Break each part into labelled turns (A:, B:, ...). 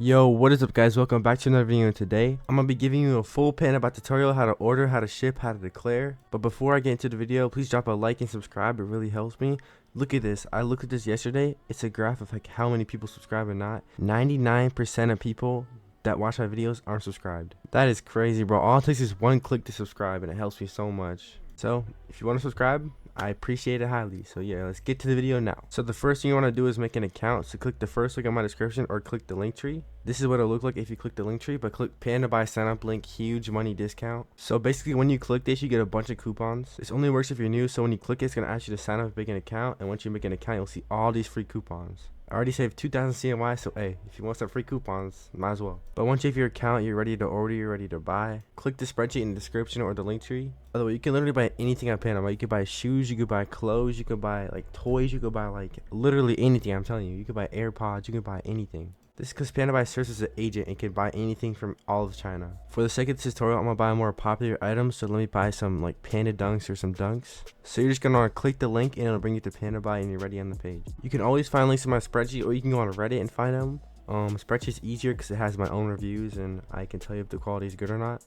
A: Yo, what is up guys, welcome back to another video. Today I'm gonna be giving you a full PandaBuy tutorial, how to order, how to ship, how to declare. But before I get into the video, please drop a like and subscribe, it really helps me. Look at this, I looked at this yesterday. It's a graph of like how many people subscribe and not. 99% of people that watch my videos aren't subscribed. That is crazy, bro. All it takes is one click to subscribe and it helps me so much. So if you want to subscribe, I appreciate it highly. So yeah, let's get to the video now. So the first thing you want to do is make an account. So click the first link in my description or click the link tree. This is what it'll look like if you click the link tree, but click PandaBuy sign up link, huge money discount. So basically when you click this, you get a bunch of coupons. This only works if you're new. So when you click it, it's going to ask you to sign up, make an account. And once you make an account, you'll see all these free coupons. I already saved 2,000 CNY, so hey, if you want some free coupons, might as well. But once you have your account, you're ready to order, you're ready to buy, click the spreadsheet in the description or the link tree. By the way, you can literally buy anything on PandaBuy. You can buy shoes, you can buy clothes, you can buy like toys, you can buy like literally anything. I'm telling you, you can buy AirPods, you can buy anything. This is because PandaBuy serves as an agent and can buy anything from all of China. For the sake of this tutorial, I'm going to buy more popular items. So let me buy some like panda dunks or some dunks. So you're just going to want to click the link and it'll bring you to PandaBuy and you're ready on the page. You can always find links in my spreadsheet or you can go on Reddit and find them. Spreadsheet's easier because it has my own reviews and I can tell you if the quality is good or not.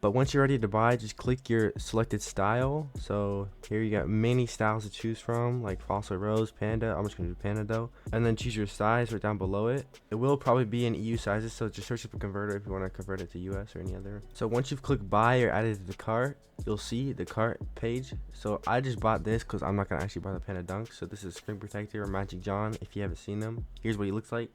A: But once you're ready to buy, just click your selected style. So here you got many styles to choose from, like fossil rose, panda. I'm just gonna do panda though. And then choose your size right down below it. It will probably be in EU sizes, so just search up a converter if you want to convert it to US or any other. So once you've clicked buy or added to the cart, you'll see the cart page. So I just bought this because I'm not gonna actually buy the panda dunk. So this is screen protector or Magic John. If you haven't seen them, here's what he looks like.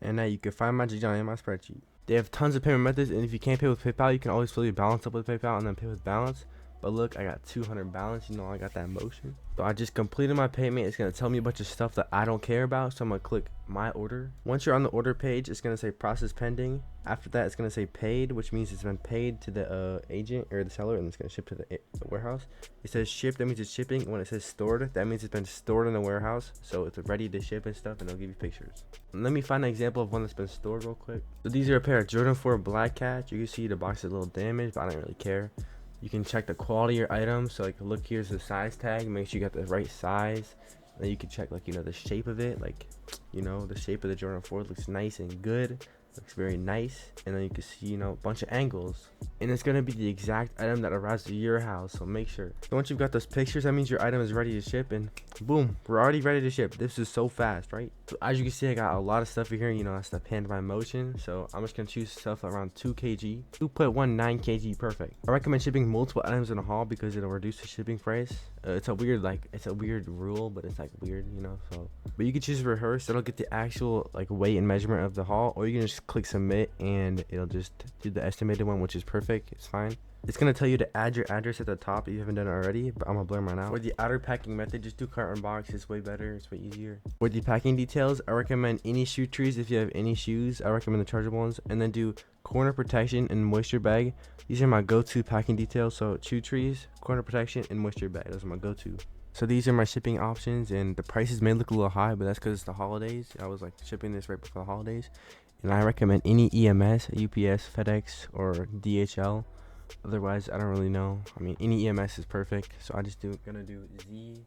A: And now you can find Magic John in my spreadsheet. They have tons of payment methods, and if you can't pay with PayPal, you can always fill your balance up with PayPal and then pay with balance. But look, I got 200 balance, you know, I got that motion. So I just completed my payment. It's going to tell me a bunch of stuff that I don't care about, so I'm going to click my order. Once you're on the order page, it's going to say process pending. After that, it's going to say paid, which means it's been paid to the agent or the seller, and it's going to ship to the warehouse. It says ship, that means it's shipping. When it says stored, that means it's been stored in the warehouse, so it's ready to ship and stuff, and it'll give you pictures. And let me find an example of one that's been stored real quick. So these are a pair of Jordan 4 black cats. You can see the box is a little damaged, but I don't really care. You can check the quality of your item. So like, look, here's the size tag. Make sure you got the right size. And then you can check like, you know, the shape of it. Like, you know, the shape of the Jordan 4 looks nice and good. Looks very nice. And then you can see, you know, a bunch of angles. And it's going to be the exact item that arrives to your house. So make sure. So once you've got those pictures, that means your item is ready to ship. And boom, we're already ready to ship. This is so fast, right? So as you can see, I got a lot of stuff in here. You know, that's the PandaBuy motion. So I'm just going to choose stuff around 2 kg. 2.19 kg, perfect. I recommend shipping multiple items in a haul because it'll reduce the shipping price. It's a weird rule, but it's like weird, you know. So but you can choose rehearse. It'll get the actual like weight and measurement of the haul, or you can just click submit and it'll just do the estimated one, which is perfect. It's fine. It's gonna tell you to add your address at the top if you haven't done it already, but I'm gonna blur mine out. For the outer packing method, just do carton box. It's way better, it's way easier. For the packing details, I recommend any shoe trees. If you have any shoes, I recommend the chargeable ones. And then do corner protection and moisture bag. These are my go-to packing details. So shoe trees, corner protection, and moisture bag. Those are my go-to. So these are my shipping options, and the prices may look a little high, but that's because it's the holidays. I was like shipping this right before the holidays. And I recommend any EMS, UPS, FedEx, or DHL. Otherwise, I don't really know. I mean, any EMS is perfect. So I just gonna do Z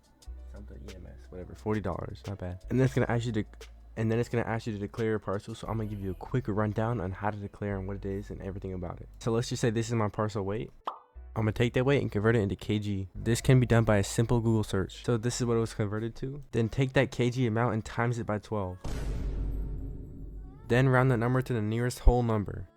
A: something EMS, whatever, $40, not bad. And then it's gonna ask you to declare your parcel. So I'm gonna give you a quick rundown on how to declare and what it is and everything about it. So let's just say this is my parcel weight. I'm gonna take that weight and convert it into kg. This can be done by a simple Google search. So this is what it was converted to. Then take that kg amount and times it by 12. Then round that number to the nearest whole number.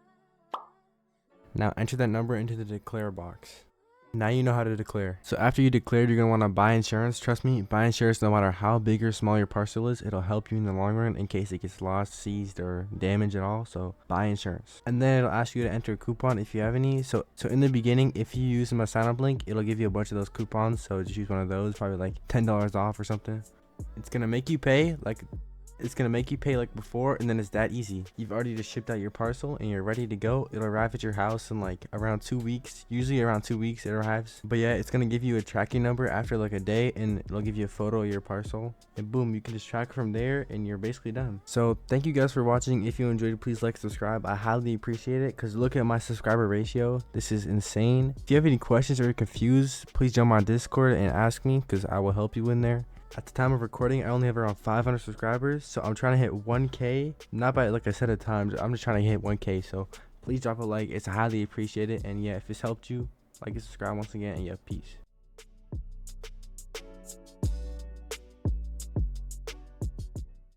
A: Now enter that number into the declare box. Now you know how to declare. So after you declare, you're going to want to buy insurance. Trust me, buy insurance no matter how big or small your parcel is. It'll help you in the long run in case it gets lost, seized, or damaged at all. So buy insurance. And then it'll ask you to enter a coupon if you have any. So in the beginning, if you use my sign up link, it'll give you a bunch of those coupons. So just use one of those, probably like $10 off or something. It's going to make you pay like before, and then it's that easy. You've already just shipped out your parcel and you're ready to go. It'll arrive at your house in like around 2 weeks. Usually around 2 weeks it arrives. But yeah, it's gonna give you a tracking number after like a day, and it'll give you a photo of your parcel, and boom, you can just track from there and you're basically done. So thank you guys for watching. If you enjoyed, please like, subscribe. I highly appreciate it because look at my subscriber ratio. This is insane. If you have any questions or you're confused, please jump on Discord and ask me because I will help you in there. At the time of recording, I only have around 500 subscribers, so I'm trying to hit 1K, not by like I said at times, I'm just trying to hit 1K. So please drop a like, it's highly appreciated. And yeah, if this helped you, like and subscribe once again, and yeah, peace.